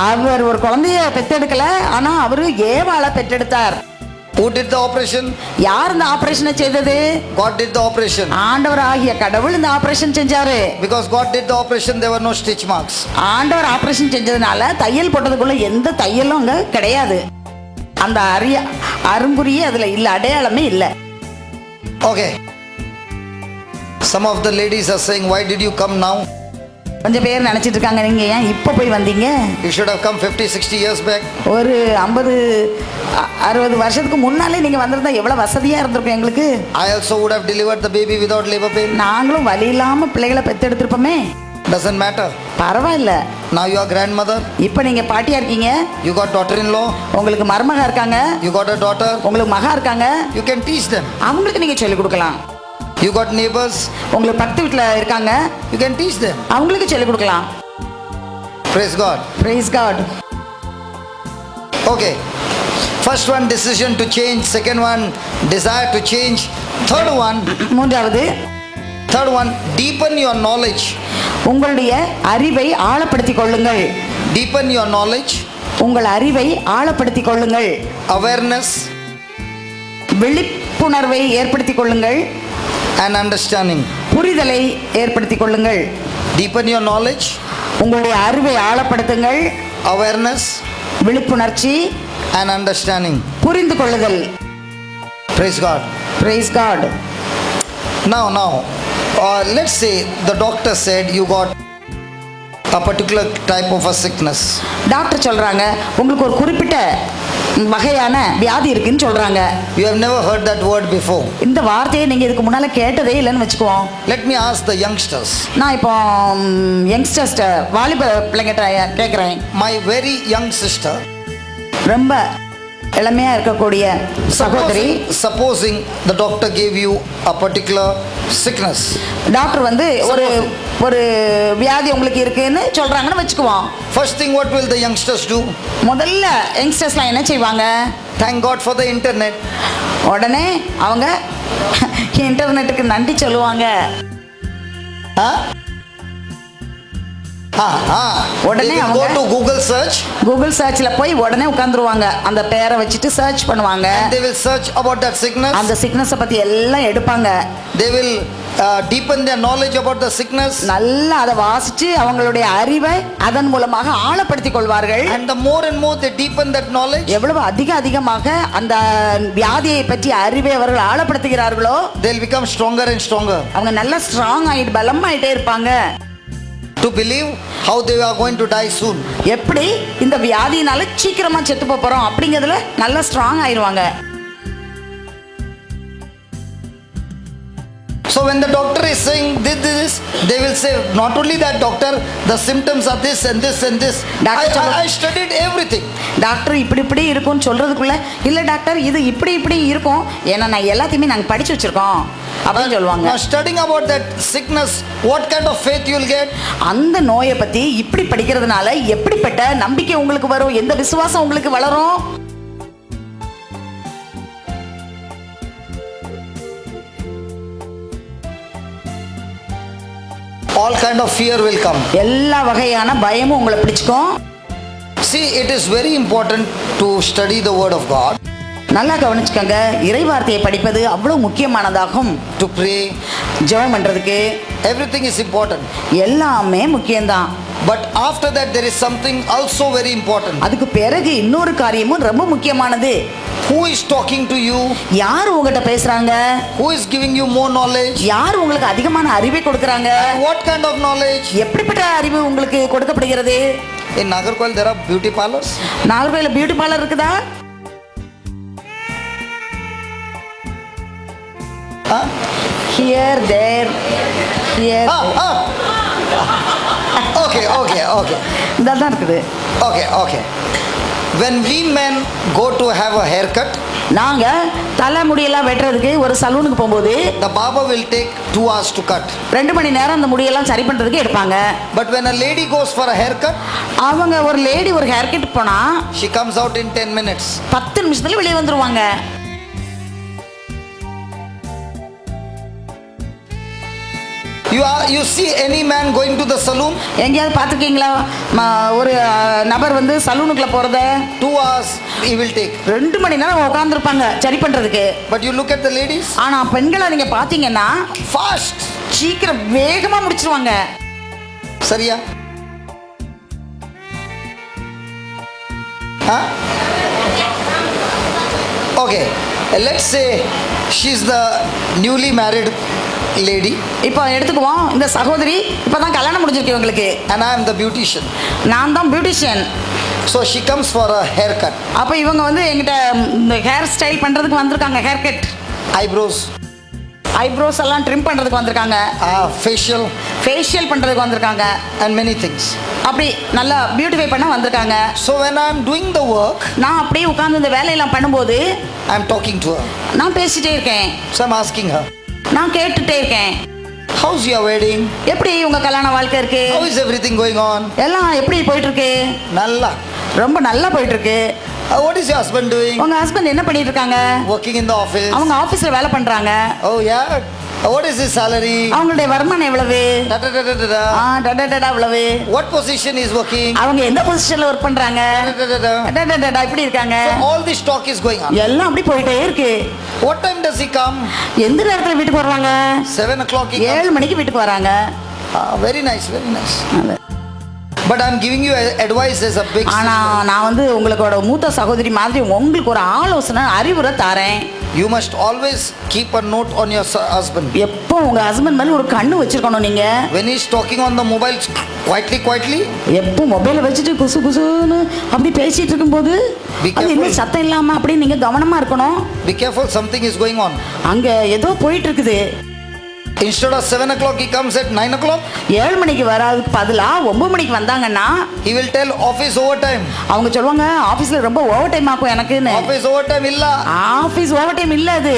அவர் ஒரு குழந்தைய பெற்றெடுக்கல, ஆனா அவரு ஏவாளை பெற்றெடுத்தார். Who did the operation? யார் இந்த ஆபரேஷனை செய்தது? God did the operation. ஆண்டவர் ஆகிய கடவுள் இந்த ஆபரேஷன் செஞ்சாரு. Because God did the operation, there were no stitch marks. ஆண்டவர் ஆபரேஷன் செஞ்சதுனால தையல் போட்டதுக்குள்ள எந்த தையலும் அங்க கிடையாது. அந்த அருங்குறியே அதுல இல்ல, அடையாளமே இல்ல. Okay. Some of the ladies are saying, why did you come now? கொஞ்சம் பேர் நினைச்சிட்டு இருக்காங்க, நீங்க ஏன் இப்ப போய் வந்தீங்க? You should have come 50-60 years back. ஒரு 50-60 வருஷத்துக்கு முன்னாலே நீங்க வந்திருந்தா எவ்வளவு வசதியா இருந்திருக்கும் எங்களுக்கு. I also would have delivered the baby without labor pain. நாங்களும் வலி இல்லாம பிள்ளைகளை பெத்தெடுத்திருப்போமே. Doesn't matter. பரவாயில்ல. Now you are grandmother. இப்ப நீங்க பாட்டியா இருக்கீங்க. You got daughter-in-law. உங்களுக்கு மருமக இருக்காங்க. You got a daughter. உங்களுக்கு மகா இருக்காங்க. You can teach them. அவங்களுக்கு நீங்க சொல்லிக் கொடுக்கலாம். You got neighbors. உங்களுக்கு பக்கத்து வீட்டுல இருக்காங்க. You can teach them. அவங்களுக்கு சொல்லிக் கொடுக்கலாம். Praise God. Praise God. Okay. First one, decision to change. Second one, desire to change. Third one, deepen your knowledge. உங்களுடைய அறிவை ஆழப்படுத்திக் கொள்ளுங்கள். Deepen your knowledge. உங்கள் அறிவை ஆழப்படுத்திக் கொள்ளுங்கள். Awareness. விழிப்புணர்வை ஏற்படுத்திக் கொள்ளுங்கள். And understanding. புரிதலை ஏற்படுத்திக் கொள்ளுங்கள். Deepen your knowledge. உங்களுடைய அறிவை ஆழப்படுத்துங்கள். Awareness. விழிப்புணர்ச்சி. And understanding. புரிந்து கொள்ளுதல். Praise God. Praise God. Now, let's say the doctor said you got a particular type of a sickness. Doctor சொல்றாங்க உங்களுக்கு ஒரு குறிப்பிட்ட வகையான வியாதி இருக்குன்னு சொல்றாங்க. You have never heard that word before. இந்த வார்த்தையை நீங்க இதுக்கு முன்னால கேட்டதே இல்லைன்னு வச்சுக்குவோம். Let me ask the youngsters. நான் இப்போ யங்ஸ்டர்ஸ் வாலிப பிள்ளைங்கிட்ட கேட்குறேன். My very young sister. ரொம்ப இளமையா இருக்கக்கூடிய சகோதரி. Supposing the doctor gave you a particular sickness. Doctor வந்து ஒரு வியாதி உங்களுக்கு இருக்குன்னு சொல்றாங்கன்னு வச்சுக்குவோம். First thing, what will the youngsters do? முதல்ல யங்ஸ்டர்ஸ்லாம் என்ன செய்வாங்க? Thank God for the internet. உடனே அவங்க இன்டர்நெட்டுக்கு நன்றி சொல்லுவாங்க. உடனே அவங்க go to Google search. Google சர்ச்ல போய் உடனே உட்கார்ந்துருவாங்க. அந்த பேரை வச்சுட்டு சர்ச் பண்ணுவாங்க. They will search about that sickness. அந்த சிக்னஸை பத்தி எல்லாம் எடுப்பாங்க. They will deepen their knowledge about the sickness. நல்லா அதை வாசிச்சு அவங்களுடைய அறிவை அதன் மூலமாக ஆழப்படுத்திக் கொள்வார்கள். And the more and more they deepen that knowledge, எவ்வளவு அதிகமாக அந்த வியாதியை பற்றி அறிவை அவர்கள் ஆழப்படுத்துகிறார்களோ they'll become stronger and stronger. அவங்க நல்லா ஸ்ட்ராங் ஆயிட்டு பலமாயிட்டே இருப்பாங்க. To believe how they are going to die soon. எப்படி இந்த வியாதியினால சீக்கிரமா செத்து போறோம் அப்படிங்கிறதுல நல்லா ஸ்ட்ராங் ஆயிருவாங்க. So when the doctor is saying this, they will say, not only that doctor, the symptoms are this and this and this. I studied everything. Doctor இப்படி இருக்கும்னு சொல்றதுக்குள்ள இல்ல டாக்டர் இது இப்படி இருக்கும், ஏன்னா நான் எல்லாத்தையுமே நாங்க படிச்சு வச்சிருக்கோம் அப்படின்னு சொல்லுவாங்க. Now studying about that sickness, what kind of faith you will get? அந்த நோயை பத்தி இப்படி படிக்கிறதுனால எப்படிப்பட்ட நம்பிக்கை உங்களுக்கு வரும், எந்த விசுவாசம் உங்களுக்கு வளரும்? All kind of fear will come. எல்லா வகையான பயமும் உங்களை பிடிச்சுக்கும். See, it is very important to study the word of God. நல்லா கவனிச்சுக்கோங்க, இறை வார்த்தையை படிப்பது அவ்வளவு முக்கியமானதாகும். To pray, ஜெபம் பண்றதுக்கு everything is important. எல்லாமே முக்கியம்தான். But after that there is something also very important. அதுக்கு பிறகு இன்னொரு காரியமும் ரொம்ப முக்கியமானது. Who is talking to you? யார் உங்ககிட்ட பேசுறாங்க? Who is giving you more knowledge? யார் உங்களுக்கு அதிகமான அறிவை கொடுக்கறாங்க? What kind of knowledge? எப்படிப்பட்ட அறிவு உங்களுக்கு கொடுக்கப்படுகிறது? In Nagarkoil there are beauty parlors. நாகர்கோயில்ல பியூட்டி பார்லர் இருக்குதா? Here, there. Okay. இதான் இருக்குது. Okay. When we men go to have a haircut, நாங்க தலைமுடியெல்லாம் வெட்டுறதுக்கு ஒரு சலூனுக்கு போகும்போது the barber will take 2 hours to cut. 2 மணி நேரம் அந்த முடியெல்லாம் சரி பண்றதுக்கு எடுப்பாங்க. But when a lady goes for a haircut, அவங்க ஒரு லேடி ஒரு ஹேர் கட் போனா she comes out in 10 minutes. 10 நிமிஷத்துல வெளியே வந்துருவாங்க. You see any man going to the saloon? எங்கேயாவது பார்த்துருக்கீங்களா ஒரு நபர் வந்து சலூனுக்குள்ள போகிறத 2 hours he will take. 2 மணி நேரம் உட்காந்துருப்பாங்க சரி பண்ணுறதுக்கு. But you look at the ladies? ஆனால் பெண்களை நீங்கள் பார்த்தீங்கன்னா Fast. சீக்கிரம் வேகமாக முடிச்சிருவாங்க. சரியா? Huh? Okay, let's say she's the newly married lady இப்போ எடுத்துக்குவோம் இந்த சகோதரி இப்போ தான் கல்யாணம் முடிஞ்சிருக்கு இவங்களுக்கு. and I am the beautician. நான் தான் beautician. So she comes for a haircut. அப்போ இவங்க வந்து எங்கிட்ட இந்த ஹேர் ஸ்டைல் பண்ணுறதுக்கு வந்திருக்காங்க. ஹேர் கட், ஐப்ரோஸ் எல்லாம் ட்ரிம் பண்ணுறதுக்கு வந்திருக்காங்க. ஃபேஷியல் பண்ணுறதுக்கு வந்திருக்காங்க. and many things. அப்படி நல்லா பியூட்டிஃபை பண்ண வந்திருக்காங்க. So when I am doing the work, நான் அப்படியே உட்கார்ந்து இந்த வேலையெல்லாம் பண்ணும்போது I am talking to her. நான் பேசிட்டே இருக்கேன். So I'm asking her, நான் கேட்டுட்டே இருக்கேன். how's your wedding? எப்படி உங்க கல்யாண வாழ்க்கை இருக்கு? How is everything going on? எல்லாம் எப்படி போயிட்டு இருக்கு? நல்லா, ரொம்ப நல்லா போயிட்டு இருக்கு. What is your husband doing? உங்க ஹஸ்பண்ட் என்ன பண்ணிட்டு இருக்காங்க? Working in the office. அவங்க ஆபீஸ்ல வேலை பண்றாங்க. Oh yeah. What is his salary? அவங்களுடைய வருமானம் எவ்வளவு? Da-da-da-da-da. எவ்வளவு? What position is working? அவங்க எந்த பொசிஷன்ல ஒர்க் பண்றாங்க? Da-da-da-da. இப்படி இருக்காங்க. So all this talk is going on. எல்லாம் அப்படி போயிட்டே இருக்கு. What time does he come? எந்த நேரத்துல வீட்டுக்கு வருவாங்க? 7 o'clock he comes. 7 மணிக்கு வீட்டுக்கு வராங்க. Very nice, very nice. But I'm giving you advice as a big ஆனா நான் வந்து உங்களோட மூத்த சகோதரி மாதிரி உங்களுக்கு ஒரு ஆலோசனை அறிவுரை தரேன். You must always keep a note on your husband. எப்போ உங்க ஹஸ்பண்ட் மேல ஒரு கண்ணு வச்சிருக்கணும் நீங்க. When he's talking on the mobile quietly, எப்போ மொபைலை வச்சுட்டு குசு குசுன்னு அப்படி பேசிட்டு இருக்கும்போது அது இன்னும் சத்தம் இல்லாம அப்படி நீங்க கவனமா இருக்கணும். Be careful, something is going on. அங்க ஏதோ போயிட்டு இருக்குது. Instead of 7 o'clock he comes at 9 o'clock. 7 மணிக்கு வராதுக்கு பதிலா 9 மணிக்கு வந்தாங்கன்னா he will tell office overtime. அவங்க சொல்லுவாங்க ஆபீஸ்ல ரொம்ப ஓவர் டைம் ஆகும் எனக்குன்னு. Office overtime இல்ல. ஆபீஸ் ஓவர் டைம் இல்ல அது.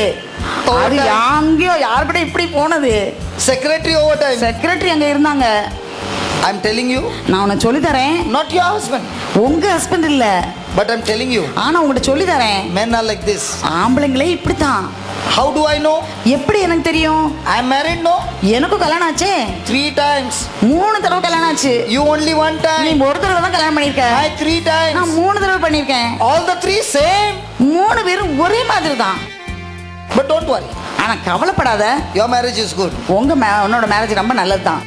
அது யாங்கயோ யார் கூட இப்படி போனது. Secretary overtime. செக்ரட்டரி அங்க இருந்தாங்க. I'm telling you. நான் உனக்கு சொல்லி தரேன். Not your husband. உங்க ஹஸ்பண்ட் இல்ல. But I'm telling you. ஆனா உங்களுக்கு சொல்லி தரேன். Men are like this. ஆம்பளைங்களே இப்படி தான். How do I know? எப்படி எனக்கு தெரியும்? I am married, no? எனக்கு கல்யாணம் ஆச்சே. 3 times. 3 தடவை கல்யாணம் ஆச்சு. You only 1 time. நீ ஒரு தடவை தான் கல்யாணம் பண்ணிருக்க. I 3 times. நான் 3 தடவை பண்ணிருக்கேன். All the 3 same. 3 பேரும் ஒரே மாதிரி தான். But don't worry. ஆனா கவலைப்படாத. Your marriage is good. உன்னோட மேரேஜ் ரொம்ப நல்லது தான்.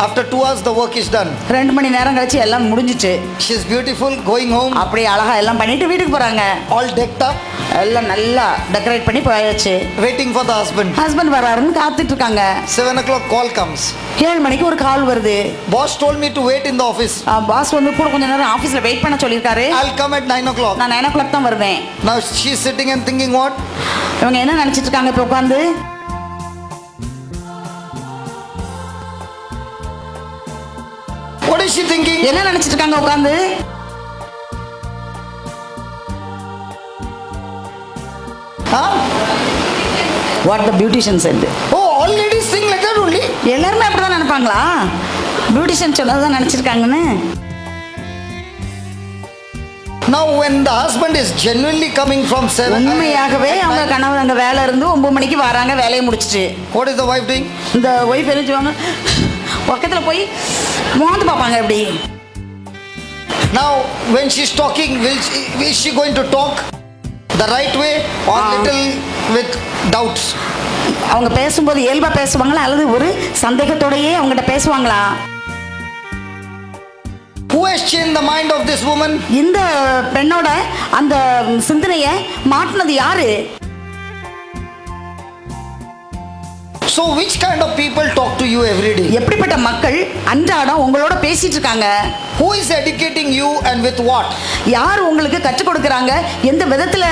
After 2 hours the work is done. 2 மணி நேரம் கழிச்சு எல்லாம் முடிஞ்சிச்சு. She is beautiful, going home. அப்படியே அழகா எல்லாம் பண்ணிட்டு வீட்டுக்கு போறாங்க. All decked up. எல்லாம் நல்லா டெக்கரேட் பண்ணி போயாச்சு. Waiting for the husband. Husband வராருன்னு காத்துட்டு இருக்காங்க. 7 o'clock call comes. 7 மணிக்கு ஒரு கால் வருது. Boss told me to wait in the office. Boss வந்து கூட கொஞ்ச நேரம் ஆபீஸ்ல வெயிட் பண்ண சொல்லிருக்காரு. I'll come at 9 o'clock. நான் 9 o'clock தான் வருவேன். Now she is sitting and thinking what? இவங்க என்ன நினைச்சிட்டு இருக்காங்க இப்ப உட்கார்ந்து? What is she thinking? என்ன நினைச்சிட்டு இருக்காங்க உட்கார்ந்து? Huh? What the beautician said. Oh, all ladies think like that only? எல்லாரும் அப்படிதான் நினைப்பாங்களா? பியூட்டிஷியன் சொன்னதான் நினைச்சிருக்காங்கன்னு. Now when the husband is genuinely coming from 7. உண்மையாகவே அவங்க கணவர் அங்க வேலை இருந்து 9 மணிக்கு வராங்க வேலையை முடிச்சிட்டு. What is the wife doing? இந்த ஒய்ஃப் என்ன செய்வாங்க? பக்கத்துல போய் மோந்து பார்ப்பாங்க எப்படி. Now when she's talking, is she going to talk the right way or little with doubts? அவங்க பேசும்போது இயல்பா பேசுவாங்களா அல்லது ஒரு சந்தேகத்தோடயே அவங்ககிட்ட பேசுவாங்களா? Who has changed the mind of this woman? இந்த பெண்ணோட அந்த சிந்தனையை மாற்றினது யாரு? So which kind of people talk to you every day? எப்படிப்பட்ட மக்கள் அன்றாடம் உங்களோட பேசிட்டு இருக்காங்க? Who is educating you and with what? யார் உங்களுக்கு கற்றுக் கொடுக்கறாங்க? எந்த விதத்துல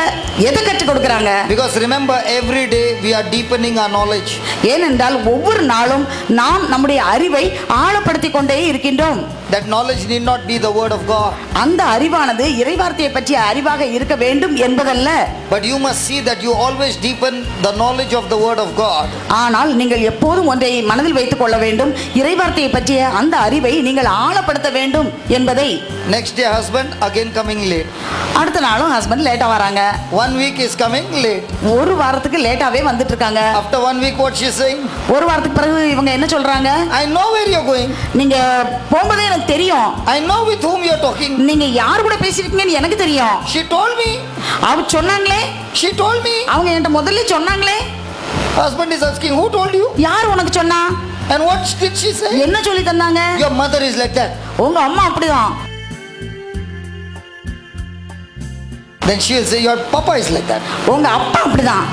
எதை கற்றுக் கொடுக்கறாங்க? Because remember, every day we are deepening our knowledge. ஏனென்றால் ஒவ்வொரு நாளும் நாம் நம்முடைய அறிவை ஆழப்படுத்திக் கொண்டே இருக்கின்றோம். that knowledge need not be the word of God. அந்த அறிவானது இறைவார்த்தையை பற்றிய அறிவாக இருக்க வேண்டும் என்பதல்ல. But you must see that you always deepen the knowledge of the word of God. ஆனால் நீங்கள் எப்போதும் ஒன்றை மனதில் வைத்துக் கொள்ள வேண்டும், இறைவார்த்தையை பற்றிய அந்த அறிவை நீங்கள் ஆழப்படுத்த வேண்டும் என்பதை. Next day husband again coming late. அடுத்த நாளும் ஹஸ்பண்ட் லேட்டா வராங்க. 1 week is coming late. ஒரு வாரத்துக்கு லேட்டாவே வந்துட்டு இருக்காங்க. After 1 week what she is saying? ஒரு வாரத்துக்கு பிறகு இவங்க என்ன சொல்றாங்க? I know where you are going. நீங்க போகும்போதே எனக்கு தெரியும். I know with whom you are talking. நீங்க யார் கூட பேசிருக்கீங்கன்னு எனக்கு தெரியும். She told me. அவ சொன்னாங்களே. She told me. அவங்க என்கிட்ட முதல்ல சொன்னாங்களே. Husband is asking, who told you? யார் உனக்கு சொன்னா? And what did she say? என்ன சொல்லி தந்தாங்க? Your mother is like that. உங்க அம்மா அப்படிதான். Then she will say, your papa is like that. உங்க அப்பா அப்படிதான்.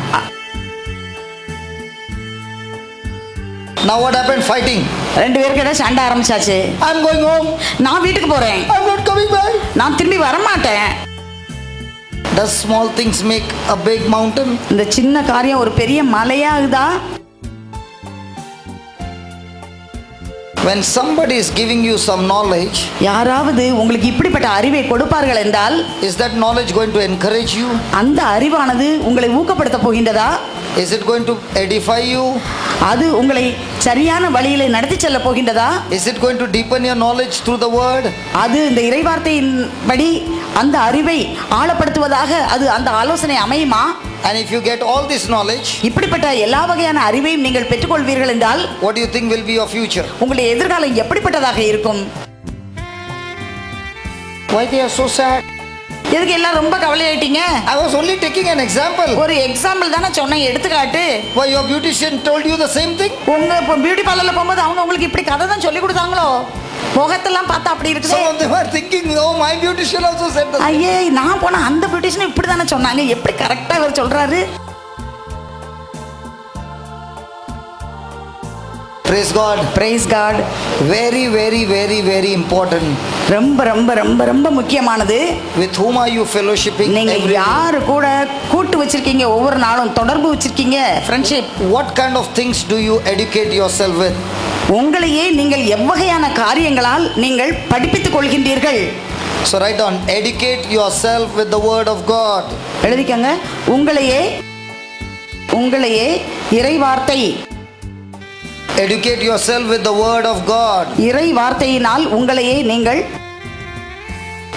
Now what happened? Fighting. ரெண்டு பேர்கிட்ட சண்டை ஆரம்பிச்சாச்சு. I'm going home. நான் வீட்டுக்கு போறேன். I'm not coming back. நான் திரும்பி வர மாட்டேன். Does small things make a big mountain? இந்த சின்ன காரியம் ஒரு பெரிய மலையாகுதா? When somebody is giving you some knowledge, யாராவது உங்களுக்கு இப்படிப்பட்ட அறிவை கொடுப்பார்கள் என்றால், is that knowledge going to encourage you? அந்த அறிவானது உங்களை ஊக்கப்படுத்த போகின்றதா? Is it going to edify you? அது உங்களை சரியான வழியிலே நடத்தி செல்ல போகின்றதா? Is it going to deepen your knowledge through the word? அது இந்த இறைவார்த்தையின் படி அந்த அறிவை ஆழப்படுத்துவதாக அது அந்த ஆலோசனை அமையுமா? And if you get all this knowledge, இப்படிப்பட்ட எல்லா வகையான அறிவையும் நீங்கள் பெற்றுக்கொள்வீர்கள் என்றால், what do you think will be your future? உங்களுடைய எதிர்காலம் எப்படிப்பட்டதாக இருக்கும்? Why they are so sad? எதுக்கு எல்லாம் ரொம்ப கவலையாயிட்டீங்க? I was only taking an example. ஒரு எக்ஸாம்பிள் தானே சொன்னேன், எடுத்துக்காட்டு. Why your beautician told you the same thing? உங்க பியூட்டி பார்லர்ல போகும்போது அவங்க உங்களுக்கு இப்படி கதை தான் சொல்லி கொடுத்தாங்களோ? முகத்தெல்லாம் பார்த்தா அப்படி இருக்குது. Some of them are thinking, oh, my beautician also said the same. ஐயே, நான் போன அந்த பியூட்டிஷியன் இப்படி தானே சொன்னாங்க, எப்படி கரெக்டா இவர் சொல்றாரு? Praise God. Praise God. Very, very, very, very important. ரொம்ப ரொம்ப ரொம்ப ரொம்ப முக்கியமானது. With whom are you fellowshipping? நீங்க யாரு கூட கூட்டு வச்சிருக்கீங்க, ஒவ்வொரு நாளும் தொடர்பு வச்சிருக்கீங்க, friendship. What kind of things do you educate yourself with? உங்களையே நீங்கள் எவ்வகையான காரியங்களால் நீங்கள் படிப்பித்துக் கொள்கின்றீர்கள்? So write down, educate yourself with the word of God. எழுதிக்கங்க, உங்களையே இறைவார்த்தை. Educate yourself with the word of God. இறை வார்த்தையினால் உங்களையே நீங்கள்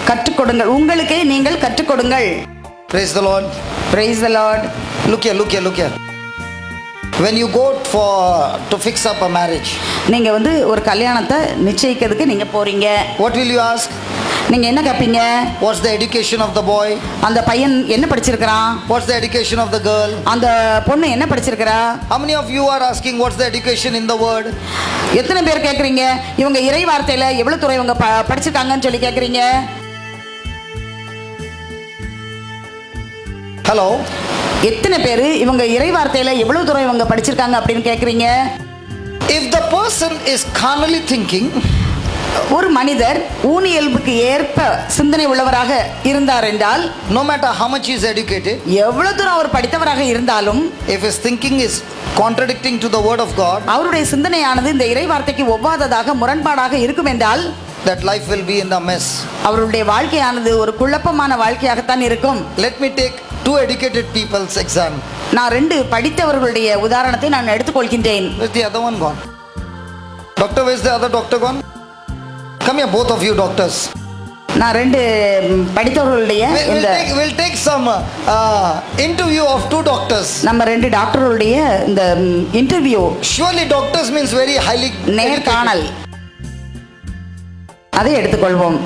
கற்றுக்கொடுங்கள், உங்களுக்கே நீங்கள் கற்றுக்கொடுங்கள். Praise the Lord. Praise the Lord. Look here. When you go to fix up a marriage, நீங்க ஒரு கல்யாணத்தை நிச்சயிக்கிறதுக்கு நீங்க போறீங்க. what will you ask? நீங்க என்ன கேட்பீங்க? What's the education of the boy? அந்த பையன் என்ன படிச்சிருக்கான்? What's the education of the girl? அந்த பொண்ணு என்ன படிச்சிருக்கா? How many of you are asking what's the education in the word? எத்தனை பேர் கேக்குறீங்க இவங்க இறை வார்த்தையில எவ்வளவு தூரம் இவங்க படிச்சிருக்காங்கன்னு சொல்லி கேக்குறீங்க? Hello. எத்தனை பேர் இவங்க இறை வார்த்தையில எவ்வளவு தூரம் இவங்க படிச்சிருக்காங்க அப்படின்னு கேக்குறீங்க? If the person is carnally thinking, ஒரு மனிதர் ஊனியல்புக்கு ஏற்ப சிந்தனை உள்ளவராக இருந்தார் என்றால், no matter how much he is educated, எவ்வளவு தூரம் அவர் படித்தவராக இருந்தாலும், if his thinking is contradicting to the word of God, அவருடைய சிந்தனையானது இந்த இறை வார்த்தைக்கு ஒவ்வாததாக முரண்பாடாக இருக்கும் என்றால், that life will be in the mess. அவருடைய வாழ்க்கையானது ஒரு குழப்பமான வாழ்க்கையாகத்தான் இருக்கும். Let me take two educated people's exam. நான் ரெண்டு படித்தவர்களுடைய உதாரணத்தை நான் எடுத்துக்கொள்கின்றேன். Where's the other one gone? Doctor, where's the other doctor gone? Come here, both of you doctors. நான் ரெண்டு படித்தவர்களுடைய We'll take some interview of two doctors. நம்ம ரெண்டு டாக்டர்களுடைய இந்த interview. Surely doctors means very highly நேர்காணல். அதை எடுத்துக்கொள்வோம்.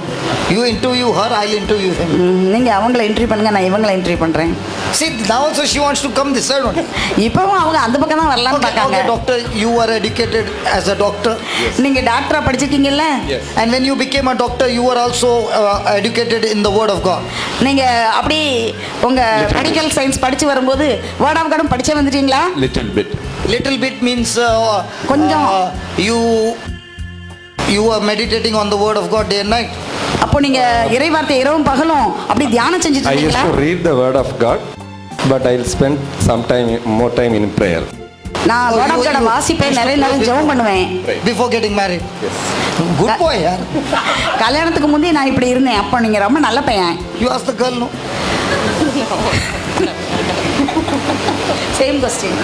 You interview her, I'll interview him. நீங்க அவங்கள இன்டர்வியூ பண்ணுங்க, நான் இவங்கள இன்டர்வியூ பண்றேன். See, now also she wants to come this side only. இப்பவும் அவங்க அந்த பக்கம் தான் வரலாம்னு பார்க்கறாங்க. Okay, doctor, you are educated as a doctor. நீங்க டாக்டரா படிச்சிருக்கீங்கல்ல? Yes. And when you became a doctor, you were also educated in the word of God. நீங்க அப்படி உங்க மெடிக்கல் சயின்ஸ் படிச்சு வரும்போது வேர்ட் ஆஃப் காட் படிச்சே வந்துட்டீங்களா? Little bit means கொஞ்சம். You are meditating on the word of God day and night. அப்போ நீங்க இறை வார்த்தை இரவும் பகலும் அப்படி தியானம் செஞ்சிட்டு இருக்கீங்களா? I used to read the word of God, but I'll spend more time in prayer. நான் Oh, word of you- God you- வாசிப்பேன், நிறைய நேரம் ஜெபம் பண்ணுவேன். Before getting married. Good boy, yaar. கல்யாணத்துக்கு முந்தைய நான் இப்படி இருந்தேன். அப்போ நீங்க ரொம்ப நல்ல பையன். You ask the girl, no? Same question.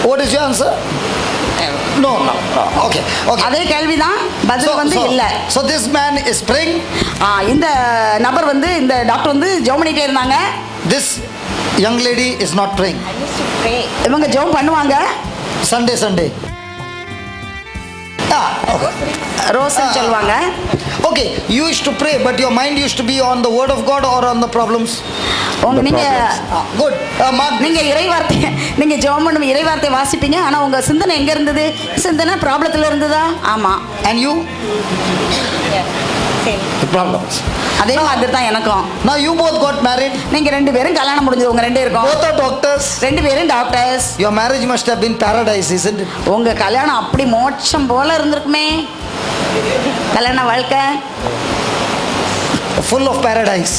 What is your answer? No. Okay. அதே கேள்விதான், பதில் வந்து இல்ல. So this man is praying. இந்த நபர் வந்து, இந்த டாக்டர் வந்து ஜெபம் பண்ணிட்டே இருந்தாங்க. This young lady is not praying. இவங்க ஜெபம் பண்ணுவாங்க. Sunday. Okay. ரோசன் சொல்லுவாங்க. Okay, you used to pray, but your mind used to be on the word of God or on the problems? நீங்க Good. Mark. நீங்க இறைவார்த்தை, நீங்க ஜெபம் பண்ணும் இறைவார்த்தை வாசிப்பீங்க. ஆனா உங்க சிந்தனை எங்க இருந்தது? சிந்தனை ப்ராப்ளத்துல இருந்ததா? ஆமா. And you? The problems. அதே மாதிரி தான் எனக்கும். Now you both got married. நீங்க ரெண்டு பேரும் கல்யாணம் முடிஞ்சது, உங்க ரெண்டு பேருக்கும். Both are doctors. ரெண்டு பேரும் doctors. Your marriage must have been paradise, isn't it? உங்க கல்யாணம் அப்படி மோட்சம் போல இருந்திருக்குமே. கல்யாண வாழ்க்கை Full of paradise.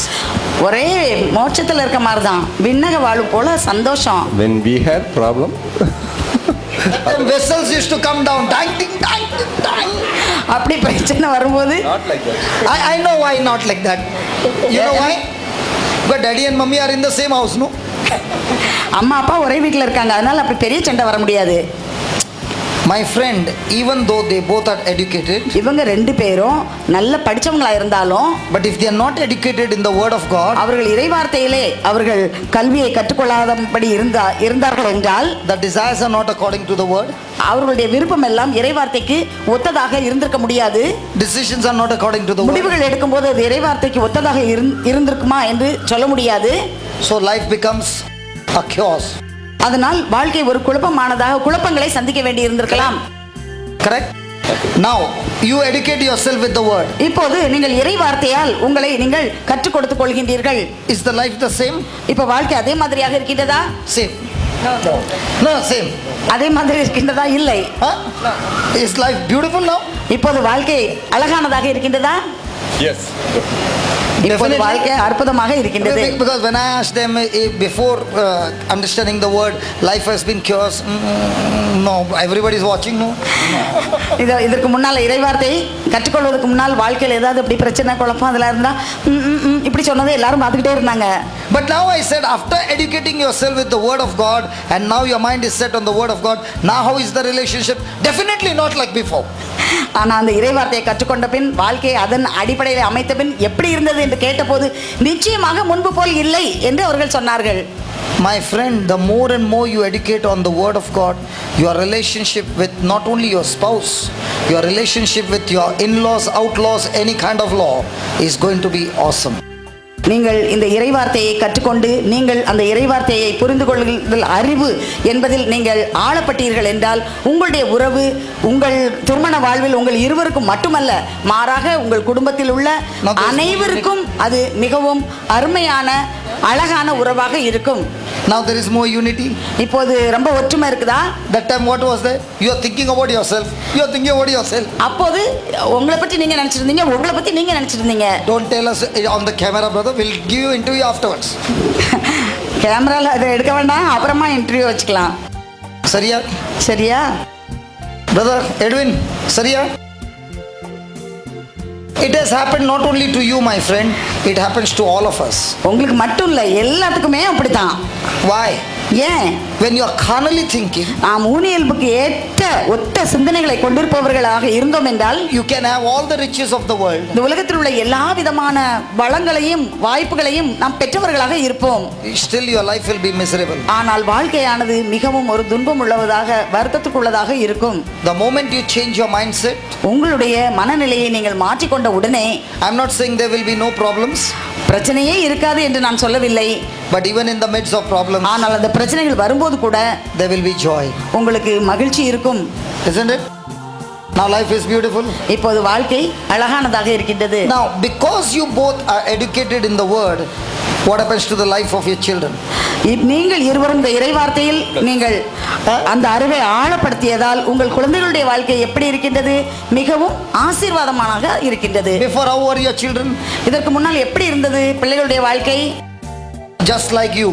ஒரே மோட்சத்துல இருக்க மாதிரி தான், விண்ணக வாழ்வு போல சந்தோஷம். When we had problem, And vessels used to come down. Dang, ding, dang, ding, dang. அப்படி பிரச்சனை வரும்போது not like that. I know why not like that. You know why? But daddy and mummy are in the same house, no? அம்மா அப்பா ஒரே வீட்டில் இருக்காங்க, அதனால அப்படி பெரிய சண்டை வர முடியாது. My friend, even though they both are educated, இவங்க ரெண்டு பேரும் நல்ல படிச்சவங்களா இருந்தாலும், but if they are not educated in the word of God, அவர்கள் இறைவார்த்தையிலே அவர்கள் கல்வியை கற்றுக்கொள்ளாதபடி இருந்தார்கள் என்றால், the desires are not according to the word, அவர்களுடைய விருப்பம் எல்லாம் இறைவார்த்தைக்கு ஒத்ததாக இருந்திருக்க முடியாது. decisions are not according to the word, முடிவுகள் எடுக்கும்போது அது இறைவார்த்தைக்கு ஒத்ததாக இருந்திருக்குமா என்று சொல்ல முடியாது. so life becomes a chaos. அதனால் வாழ்க்கை ஒரு குழப்பங்களை சந்திக்க வேண்டி இருந்திருக்கலாம். Correct? Now you educate yourself with the word. இப்போது நீங்கள் இறைவார்த்தையால் உங்களை நீங்கள் கற்றுக் கொடுத்துக் கொள்கின்றீர்கள். Is the life the same? இப்போ வாழ்க்கை அதே மாதிரியாக இருக்கின்றதா? Same. No, same. அதே மாதிரி இருக்கின்றதா? இல்லை. Huh? Is life beautiful now? இப்போது வாழ்க்கை அழகானதாக இருக்கின்றதா? Yes. இப்போது வாழ்க்கை அற்புதமாக இருக்கின்றது. Because when I asked them before understanding the word, life has been chaos. No, everybody is watching. No. இதற்கு முன்னால் இறைவார்த்தை கற்றுக்கொள்வதற்கு முன்னால் வாழ்க்கையில் ஏதாவது இப்படி பிரச்சனை குழப்பம் அதெல்லாம் இருந்தா இப்படி சொன்னதை எல்லாரும் பார்த்துக்கிட்டே இருந்தாங்க. But now I said, after educating yourself with the word of God, and now your mind is set on the word of God, now how is the relationship? Definitely not like before. ஆனால் அந்த இறைவார்த்தையை கற்றுக்கொண்ட பின், வாழ்க்கையை அதன் அடிப்படையில் அமைத்த பின் எப்படி இருந்தது என்று கேட்டபோது, நிச்சயமாக முன்பு போல் இல்லை என்று அவர்கள் சொன்னார்கள். My friend, the more and more you educate on the word of God, your relationship with not only your spouse, your relationship with your in-laws, outlaws, any kind of law is going to be awesome. நீங்கள் இந்த இறைவார்த்தையை கற்றுக்கொண்டு நீங்கள் அந்த இறைவார்த்தையை புரிந்து கொள்ளுதல் அறிவு என்பதில் நீங்கள் ஆளப்பட்டீர்கள் என்றால், உங்களுடைய உறவு உங்கள் திருமண வாழ்வில் உங்கள் இருவருக்கும் மட்டுமல்ல, மாறாக உங்கள் குடும்பத்தில் உள்ள அனைவருக்கும் அது மிகவும் அருமையான அழகான உறவாக இருக்கும். Now there is more unity. இப்போது ரொம்ப ஒற்றுமை இருக்குதா? That time what was there? You are thinking about yourself. You are thinking about yourself. அப்போது உங்களை பற்றி நீங்க நினைச்சிருந்தீங்க, உங்களை பற்றி நீங்க நினைச்சிருந்தீங்க. Don't tell us on the camera, brother. We'll give you interview afterwards. கேமரால அதை எடுக்க வேண்டாம், அப்புறமா இன்டர்வியூ வச்சுக்கலாம். சரியா? சரியா? Brother Edwin, சரியா? It has happened not only to you, my friend. It happens to all of us. உங்களுக்கு மட்டும் இல்லை, எல்லாத்துக்குமே அப்படித்தான். Why? ஏன்? When you are carnally thinking, நாம் ஊனியல்புக்கு ஏற்ற ஒத்த சிந்தனைகளை கொண்டிருப்பவர்களாக இருந்தோம் என்றால், you can have all the riches of the world. இந்த உலகத்தில் உள்ள எல்லா விதமான வளங்களையும் வாய்ப்புகளையும் நாம் பெற்றவர்களாக இருப்போம். Still your life will be miserable. ஆனால் வாழ்க்கையானது மிகவும் ஒரு துன்பம் உள்ளதாக, வருத்தத்துக்குள்ளதாக இருக்கும். The moment you change your mindset, உங்களுடைய மனநிலையை நீங்கள் மாற்றிக்கொண்ட உடனே, I'm not saying there will be no problems, பிரச்சனையே இருக்காது என்று நான் சொல்லவில்லை. but even in the midst of problems, ஆனால் அந்த பிரச்சனைகள் வரும்போது கூட there will be joy. உங்களுக்கு மகிழ்ச்சி இருக்கும். Isn't it? Now life is beautiful. இப்போது வாழ்க்கை அழகானதாக இருக்கின்றது. Now because you both are educated in the word, what happens to the life of your children? நீங்கள் இருவரும் இந்த இறைவார்த்தையில் நீங்கள் அந்த அறிவை ஆழப்படுத்தியதால் உங்கள் குழந்தைகளுடைய வாழ்க்கை எப்படி இருக்கின்றது? மிகவும் ஆசீர்வாதமாக இருக்கின்றது. Before, how were your children? இதற்கு முன்னால் எப்படி இருந்தது பிள்ளைகளுடைய வாழ்க்கை? just like you.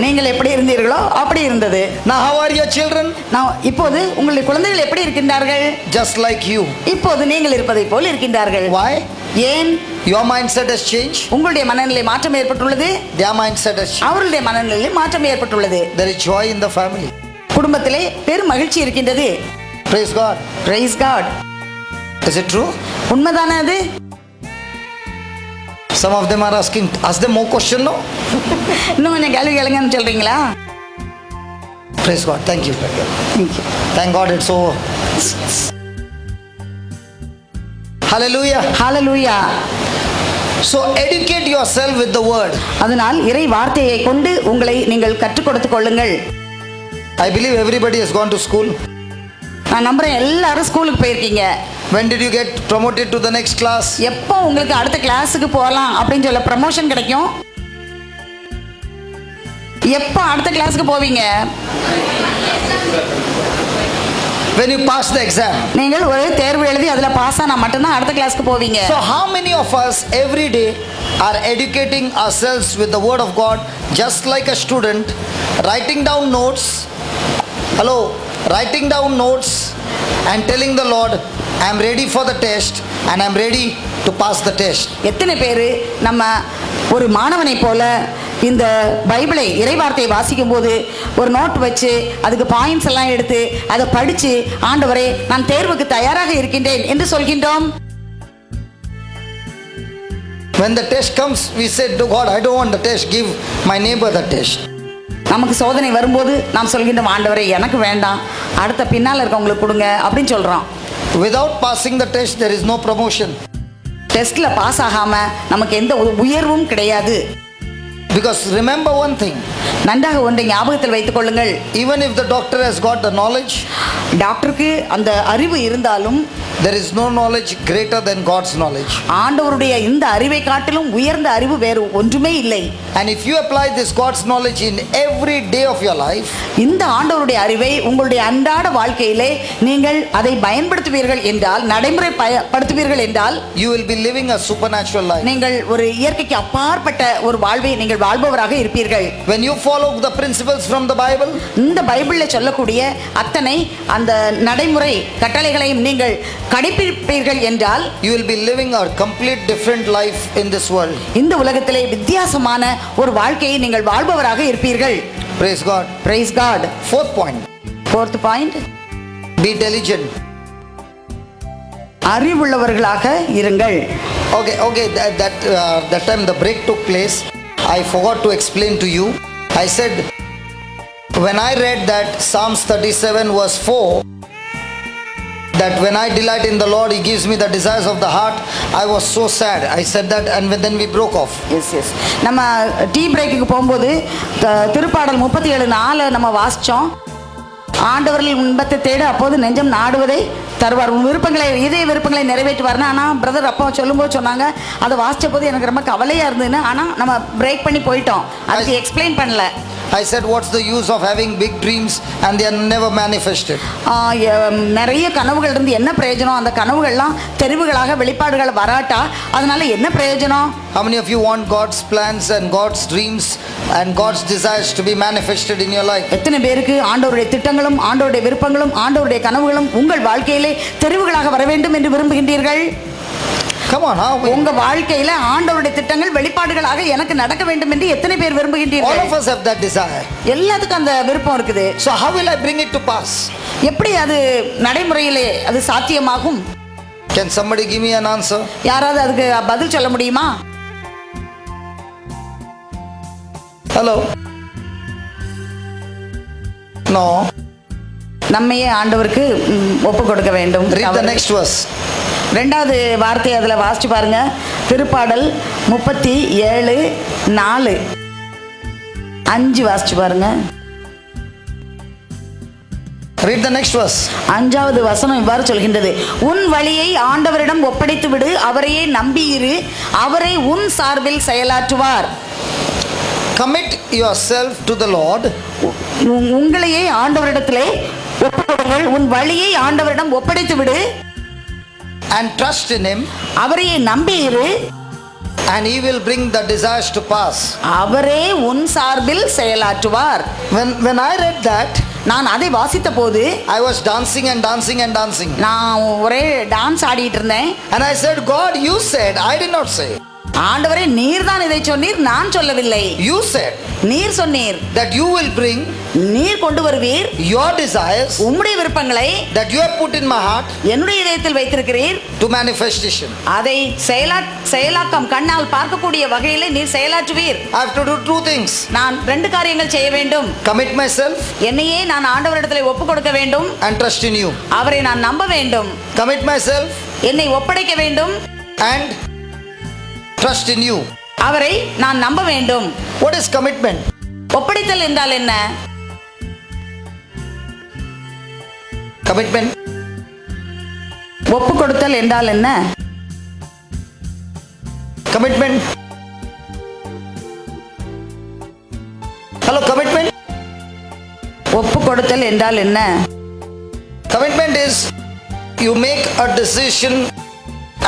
நீங்கள் எப்படி இருந்தீர்களோ அப்படி இருந்தது. Now how are your children? நான் இப்போது உங்களுடைய குழந்தைகள் எப்படி இருக்கின்றார்கள்? Just like you. இப்போது நீங்கள் இருப்பதை போல் இருக்கின்றார்கள். Why? ஏன்? Your mindset has changed. உங்களுடைய மனநிலை மாற்றம் ஏற்பட்டுள்ளது. Their mindset has changed. அவர்களுடைய மனநிலையில் மாற்றம் ஏற்பட்டுள்ளது. There is joy in the family. குடும்பத்திலே பெரும் மகிழ்ச்சி இருக்கின்றது. Praise God. Praise God. Is it true? உண்மைதானே அது? Some of them are asking, ask them more question, no? இன்னும் கொஞ்சம் கேள்வி கேளுங்கன்னு சொல்றீங்களா? Praise God. Thank you. Thank God it's over. Hallelujah. Hallelujah. So educate yourself with the word. அதனால் இறை வார்த்தையை கொண்டு உங்களை நீங்கள் கற்றுக் கொடுத்துக் கொள்ளுங்கள். I believe everybody has gone to school. நான் நம்புறேன் எல்லாரும் ஸ்கூலுக்கு போயிருக்கீங்க. When did you get promoted to the next class? எப்போ உங்களுக்கு அடுத்த கிளாஸுக்கு போகலாம் அப்படின்னு சொல்ல ப்ரமோஷன் கிடைக்கும்? எப்போ அடுத்த கிளாஸுக்கு போவீங்க? When you pass the exam. நீங்கள் ஒரு தேர்வு எழுதி அதில் பாஸ் ஆனா மட்டும்தான் அடுத்த கிளாஸுக்கு போவீங்க. So how many of us every day are educating ourselves with the word of God, just like a student writing down notes? Hello, writing down notes and telling the Lord, I am ready for the test and I am ready to pass the test. எத்தனை பேர் நம்ம ஒரு மாணவனை போல இந்த பைபிளை இறைவார்த்தையை வாசிக்கும் போது ஒரு நோட் வச்சு அதுக்கு பாயிண்ட்ஸ் எல்லாம் எடுத்து அதை படித்து ஆண்டவரே நான் தேர்வுக்கு தயாராக இருக்கின்றேன் என்று சொல்கின்றோம். When the test comes, we said to God, I don't want the test, give my neighbor the test. நமக்கு சோதனை வரும்போது நாம் சொல்கின்றோம் ஆண்டவரே எனக்கு வேண்டாம், அடுத்த பின்னால் இருக்கவங்களுக்கு கொடுங்க அப்படின்னு சொல்கிறோம். Without passing the test, there is no promotion. டெஸ்ட்டில் பாஸ் ஆகாமல் நமக்கு எந்த உயர்வும் கிடையாது. Because remember one thing. நன்றாக ஒன்றை ஞாபகத்தில் வைத்துக் கொள்ளுங்கள். Even if the doctor has got the knowledge, டாக்டருக்கு அந்த அறிவு இருந்தாலும் there is no knowledge greater than God's knowledge. ஆண்டவருடைய இந்த அறிவை காட்டிலும் உயர்ந்த அறிவு வேறு ஒன்றுமே இல்லை. And if you apply this God's knowledge in every day of your life, இந்த ஆண்டவருடைய அறிவை உங்களுடைய அன்றாட வாழ்க்கையிலே நீங்கள் அதை பயன்படுத்துவீர்கள் என்றால், நடைமுறைப்படுத்துவீர்கள் என்றால், you will be living a supernatural life. நீங்கள் ஒரு இயற்கைக்கு அப்பாற்பட்ட ஒரு வாழ்வை நீங்கள் வாழ்பவராக இருப்பீர்கள். When you follow the principles from the Bible, இந்த பைபிளில் சொல்லக்கூடிய அத்தனை அந்த நடைமுறை கட்டளைகளையும் நீங்கள் கடைபிடிப்பீர்கள் என்றால், you will be living a complete different life in this world. இந்த உலகத்திலே வித்தியாசமான ஒரு வாழ்க்கையை நீங்கள் வாழ்பவராக இருப்பீர்கள். Praise God. Praise God. Fourth point. Fourth point. Be diligent. அறிவுள்ளவர்களாக இருங்கள். Okay, that time the break took place. I forgot to explain to you. I said, when I read that Psalms 37 verse 4, that when I delight in the Lord, He gives me the desires of the heart, I was so sad. I said that and then we broke off. Yes நம்ம tea பிரேக்குக்கு போகும்போது திருப்பாடல் 37:4 நம்ம வாசித்தோம். ஆண்டவரில் இன்பத்தை தேட அப்போது நெஞ்சம் நாடுவதை தருவார், உன் விருப்பங்களை இதய விருப்பங்களை நிறைவேற்றுவார்னு. ஆனால் பிரதர் அப்பா சொல்லும்போது சொன்னாங்க, அதை வாசித்த போது எனக்கு ரொம்ப கவலையாக இருந்ததுன்னு. ஆனால் நம்ம பிரேக் பண்ணி போயிட்டோம், அதுக்கு எக்ஸ்பிளைன் பண்ணல. I said, what's the use of having big dreams and they are never manifested? நிறைய கனவுகள் இருந்து என்ன பிரயோஜனம்? அந்த கனவுகள்லாம் தெரிவுகளாக வெளிப்பாடுகள் வராட்டா அதனால என்ன பிரயோஜனம்? How many of you want God's plans and God's dreams and God's desires to be manifested in your life? எத்தனை பேருக்கு ஆண்டவருடைய திட்டங்களும் ஆண்டவருடைய விருப்பங்களும் ஆண்டவருடைய கனவுகளும் உங்கள் வாழ்க்கையிலே தெரிவுகளாக வர வேண்டும் என்று விரும்புகின்றீர்கள்? Come on, how? உங்க வாழ்க்கையில ஆண்டவருடைய திட்டங்கள் வெளிப்பாடுகளாக எனக்கு நடக்க வேண்டும் என்று எத்தனை பேர் விரும்புகின்றீர்கள்? All of us have that desire. எல்லாத்துக்கும் அந்த விருப்பம் இருக்குது. So how will I bring it to pass? எப்படி அது நடைமுறையிலே அது சாத்தியமாகும்? Can somebody give me an answer? யாராவது அதுக்கு பதில் சொல்ல முடியுமா? Hello? No. நம்மையே ஆண்டவருக்கு ஒப்பு கொடுக்க வேண்டும். Read the next verse. ரெண்டாவது வார்த்தை அதில் வாசிச்சு பாருங்க. திருப்பாடல் 37:4 5 வாசிச்சு பாருங்க. Read the next verse. 5வது வசனம் இவ்வாறு சொல்கின்றது, உன் வழியை ஆண்டவரிடம் ஒப்படைத்து விடு, அவரையே நம்பியிரு, அவரை உன் சார்பில் செயலாற்றுவார். Commit yourself to the Lord. உங்களையே ஆண்டவரிடத்திலே ஒப்புக்கொடுங்கள், உன் வழியை ஆண்டவரிடம் ஒப்படைத்து விடு and trust in Him. அவரையே நம்பியிரு, and he will bring the desires to pass. அவரே உன் சார்பில் செயலாற்றுவார். When I read that, நான் அதை வாசித்த போது I was dancing and dancing and dancing. நான் ஒரே டான்ஸ் ஆடிட்டு இருந்தேன். And I said, God, you said, I did not say. ஆண்டவரே நீர் தான் இதை சொன்னீர், நான் சொல்லவில்லை. You said நீர் சொன்னீர் that you will bring நீர் கொண்டு வருவீர் your desires உம்முடைய விருப்பங்களை that you have put in my heart என்னுடைய இதயத்தில் வைத்திருக்கிறீர் to manifestation. அதை செயலாக்கம் கண்ணால் பார்க்கக்கூடிய வகையிலே நீர் செயலாற்றுவீர். I have to do two things. நான் 2 காரியங்கள் செய்ய வேண்டும். Commit myself என்னையே நான் ஆண்டவரிடத்தில் ஒப்பு கொடுக்க வேண்டும். and trust in you. அவரை நான் நம்ப வேண்டும். Commit myself என்னை ஒப்படைக்க வேண்டும். and trust in you. அவரை நான் நம்ப வேண்டும். What is commitment? ஒப்படைத்தல் என்றால் என்ன? Commitment. ஒப்பு கொடுத்தல் என்றால் என்ன? Commitment. Hello, commitment. ஒப்பு கொடுத்தல் என்றால் என்ன? Commitment is you make a decision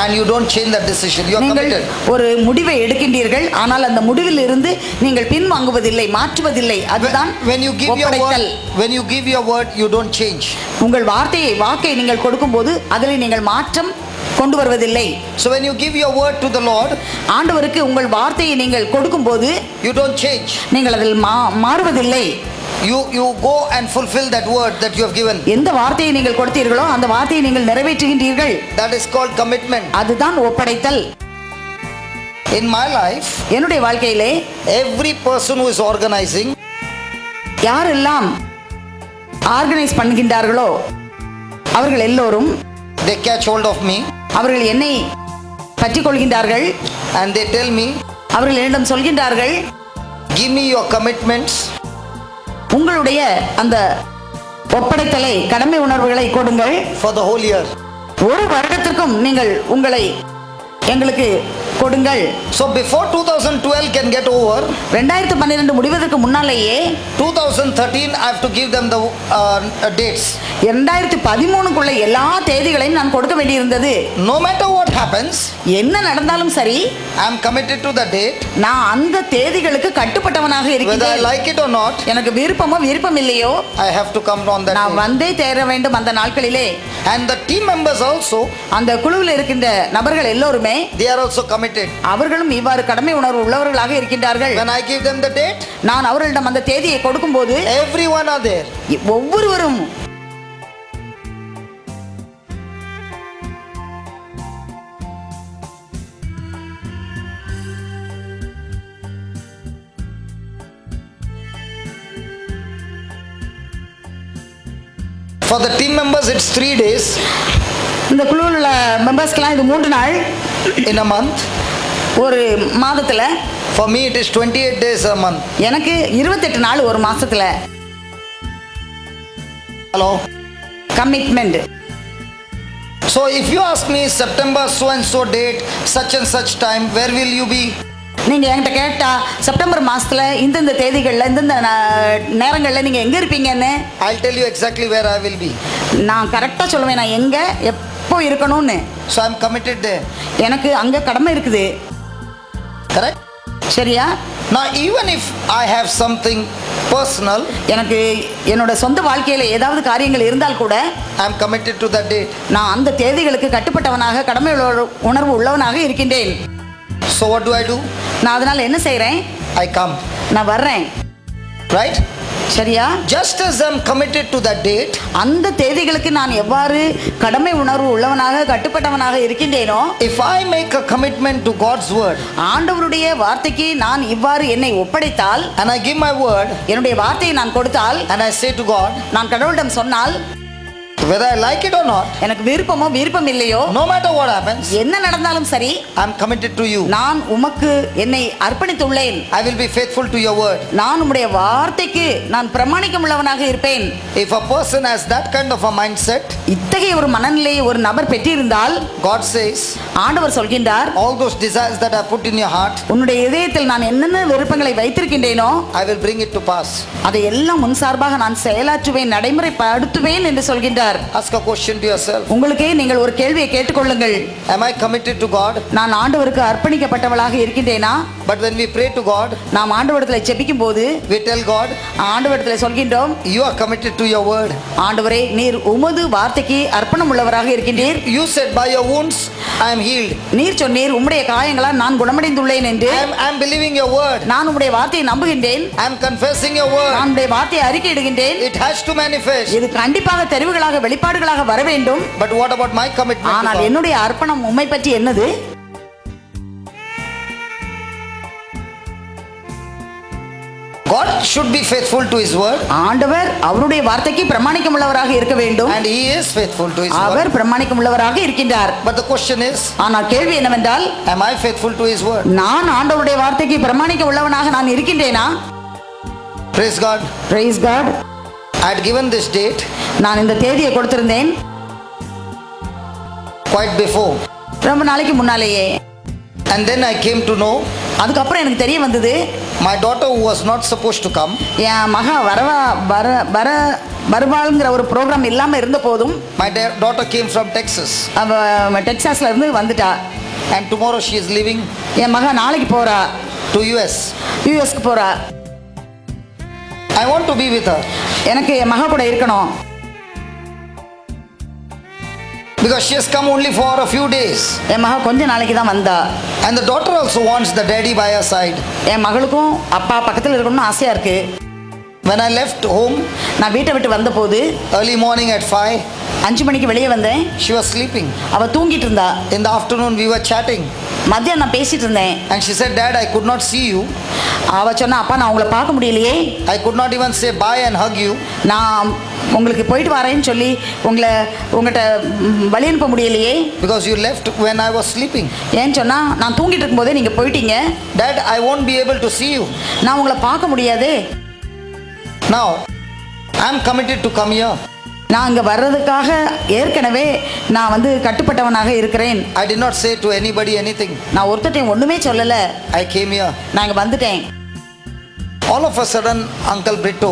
and you don't change that decision. You are நீங்கள் committed. ஒரு முடிவை எடுக்கின்றீர்கள், ஆனால் அந்த முடிவில் இருந்து நீங்கள் பின்வாங்குவதில்லை, மாற்றுவதில்லை. அதுதான் When you give your ஒப்படைத்தல். word, when you give your word, you don't change. உங்கள் வாக்கை நீங்கள் கொடுக்கும்போது அதில் நீங்கள் மாற்றம் கொண்டு வருவதில்லை. So when you give your word to the Lord, ஆண்டவருக்கு உங்கள் வார்த்தையை நீங்கள் கொடுக்கும்போது you don't change. நீங்கள் அதில் மாறுவதில்லை. You go and fulfill that word that you have given. எந்த வார்த்தையை நீங்கள் கொடுத்தீர்களோ அந்த வார்த்தையை நீங்கள் நிறைவேற்றுகின்றீர்கள். That is called commitment. அதுதான் ஒப்படைத்தல். In my life, என்னுடைய வாழ்க்கையிலே every person who is organizing, யாரெல்லாம் ஆர்கனைஸ் பண்ணுகின்றார்களோ அவர்கள் எல்லோரும் they catch hold of me அவர்கள் என்னை பற்றிக் கொள்கின்றார்கள். and they tell me, அவர்கள் என்னிடம் சொல்கின்றார்கள், give me your commitments உங்களுடைய அந்த ஒப்படைத்தலை, கடமை உணர்வுகளை கொடுங்கள். for the whole year. ஒரு வருடத்திற்கும் நீங்கள் உங்களை எங்களுக்கு கொடுங்கள். So before 2012 can get over, 2012 முடிவதற்கு முன்னாலேயே 2013 I have to give them the dates. 2013க்குள்ள எல்லா தேதிகளையும் நான் கொடுக்க வேண்டியிருந்தது. No matter what happens, என்ன நடந்தாலும் சரி, I am committed to the date. நான் அந்த தேதிகளுக்கு கட்டுப்பட்டவனாக Whether I இருக்கிறேன். like it or not, எனக்கு விருப்பம் இல்லையோ I have to come on that நான் day. வந்தே தேர வேண்டும் அந்த நாட்களிலே. And the team members also, அந்த குழுவில் இருக்கின்ற நபர்கள் எல்லோருமே they are also committed. அவர்களும் இவ்வாறு கடமை உணர்வு உள்ளவர்களாக இருக்கின்றார்கள். When I give them the date, நான் அவர்களிடம் அந்த தேதியை கொடுக்கும்போது everyone are there. ஒவ்வொருவரும் For the team members, it's 3 days இந்த குழுவில் உள்ள மெம்பர்ஸ்க்கெல்லாம் இது 3 நாள் in a month. ஒரு மாதத்துல. For me, it is 28 days a month. எனக்கு 28 நாள் ஒரு மாசத்துல. Hello. Commitment. So if you ask me September so and so date, such and such time, where will you be? நீங்க என்கிட்ட கேட்டா செப்டம்பர் மாசத்துல இந்தந்த தேதிகள்ல இந்தந்த நேரங்கள்ல நீங்க எங்க இருப்பீங்கன்னு, I'll tell you exactly where I will be. நான் கரெக்டா சொல்லுவேன் நான் எங்க எப்போ இருக்கணும்னு. So I'm committed there. எனக்கு அங்க கடமை இருக்குது. Correct? சரியா? Now even if I have something personal, எனக்கு என்னோட சொந்த வாழ்க்கையில ஏதாவது காரியங்கள் இருந்தால் கூட I'm committed to that date. நான் அந்த தேதிகளுக்கு கட்டுப்பட்டவனாக, கடமை உணர்வு உள்ளவனாக இருக்கின்றேன். So what do I do? நான் அதனால என்ன செய்றேன்? I come. நான் வர்றேன். Right? சரியா? Just as I'm committed to that date, அந்த தேதிகளுக்கு நான் எவ்வாறு கடமை உணர்வு உள்ளவனாக, கட்டுப்பட்டவனாக இருக்கின்றேனோ, if I make a commitment to God's word ஆண்டவருடைய வார்த்தைக்கு நான் இவ்வாறு என்னை ஒப்படைத்தால், and I give my word என்னுடைய வார்த்தையை நான் கொடுத்தால், and I say to God, நான் கடவுளிடம் சொன்னால், whether I like it or not, எனக்கு விருப்பம் இல்லையோ, no matter what happens, என்ன நடந்தாலும் சரி, I'm committed to you. நான் உமக்கு என்னை அர்ப்பணித்துள்ளேன். I will be faithful to your word. நான் உம்முடைய வார்த்தைக்கு நான் பிரமாணிக்கம் உள்ளவனாக இருப்பேன். If a person has that kind of a mindset, இத்தகைய ஒரு மனநிலையை ஒரு நபர் பெற்றிருந்தால், God says, ஆண்டவர் சொல்கின்றார், all those desires that I put in your heart, உன்னுடைய இதயத்தில் நான் என்னென்ன விருப்பங்களை வைத்திருக்கின்றேனோ I will bring it to pass. அதை எல்லாம் முன்சார்பாக நான் செயலாற்றுவேன், நடைமுறைப்படுத்துவேன் என்று சொல்கின்றார். சொல்லுகிறார். Ask a question to yourself. உங்களுக்கே நீங்கள் ஒரு கேள்வியை கேட்டுக்கொள்ளுங்கள். Am I committed to God? நான் ஆண்டவருக்கு அர்ப்பணிக்கப்பட்டவளாக இருக்கின்றேனா? But when we pray to God, நாம் ஆண்டவரிடத்தில் ஜெபிக்கும் போது we tell God, ஆண்டவரிடத்தில் சொல்கின்றோம், you are committed to your word. ஆண்டவரே நீர் உமது வார்த்தைக்கு அர்ப்பணம் உள்ளவராக இருக்கின்றீர். You said by your wounds I am healed. நீர் சொன்னீர் உம்முடைய காயங்களால் நான் குணமடைந்துள்ளேன் என்று. I am believing your word. நான் உம்முடைய வார்த்தையை நம்புகின்றேன். I am confessing your word. நான் உம்முடைய வார்த்தையை அறிக்கையிடுகின்றேன். It has to manifest. இது கண்டிப்பாக தெரிவுகளாக வெளிப்பாடுகளாக வர வேண்டும். But what about my commitment to ஆனால் God? என்னுடைய அர்ப்பணம் உம்மை பற்றி என்னது? God should be faithful to his word. ஆண்டவர் அவருடைய வார்த்தைக்கு பிரமாணிக்கம் உள்ளவராக இருக்க வேண்டும். And he is faithful to his our word. பிரமாணிக்கம் உள்ளவராக இருக்கின்றார். But the question is, ஆனால் கேள்வி என்னவென்றால், am I faithful to his word? நான் ஆண்டவருடைய வார்த்தைக்கு பிரமாணிக்கம் உள்ளவனாக நான் இருக்கின்றேனா? Praise God. Praise God. I had given this date நான் இந்த தேதியை கொடுத்திருந்தேன் quite before. ரொம்ப நாளைக்கு முன்னாலேயே. And then I came to know அதுக்கப்புறம் எனக்கு தெரிய வந்தது, my daughter who was not supposed to come, என் மகா வருவாளுங்கிற ஒரு ப்ரோக்ராம் இல்லாமல் இருந்த போதும் my daughter came from Texas. அவ டெக்சாஸ்ல இருந்து வந்துட்டா. And tomorrow she is leaving என் மகா நாளைக்கு போறா, to US. யூஎஸ்க்கு போறா. I want to be with her எனக்கு என் மகா கூட இருக்கணும். because she has come only for a few days. என் மகா கொஞ்ச நாளைக்கு தான் வந்தா. And the daughter also wants the daddy by her side. என் மகளுக்கும் அப்பா பக்கத்தில் இருக்கணும்னு ஆசையாக இருக்கு. When I left home நான் வீட்டை விட்டு வந்தபோது early morning at 5, 5 மணிக்கு வெளியே வந்தேன். she was sleeping. அவள் தூங்கிட்டு இருந்தா. In the afternoon we were chatting மதியம் நான் பேசிட்டு இருந்தேன். and she said, Dad, I could not see you. அவள் சொன்னா, அப்பா நான் உங்களை பார்க்க முடியலையே, I could not even say bye and hug you நான் உங்களுக்கு போயிட்டு வரேன்னு சொல்லி உங்கள்கிட்ட வழி அனுப்ப முடியலையே. because you left when I was sleeping. ஏன்னு சொன்னால் நான் தூங்கிட்டு இருக்கும்போதே நீங்கள் போயிட்டீங்க. Dad, I won't be able to see you. நான் உங்களை பார்க்க முடியாதே. Now I am committed to come here. நான் இங்கே வர்றதுக்காக ஏற்கனவே நான் கட்டுப்பட்டவனாக இருக்கிறேன். I did not say to anybody anything. நான் ஒருத்தட்டையும் ஒன்றுமே சொல்லலை. I came here. நான் இங்கே வந்துட்டேன். All of a sudden Uncle Brito,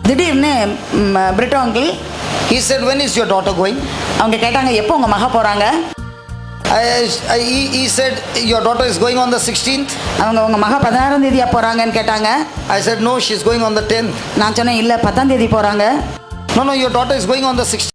திடீர்னு Brito uncle, he said, when is your daughter going? அவங்க கேட்டாங்க, எப்போ உங்கள் மகா போகிறாங்க? He said, your daughter is going on the 16th. அவங்க உங்கள் மகா 16ஆம் தேதியா போகிறாங்கன்னு கேட்டாங்க. I said, no, she is going on the 10th. நான் சொன்னேன், இல்லை 10ஆம் தேதி போகிறாங்க. No, your daughter is going on the 16th.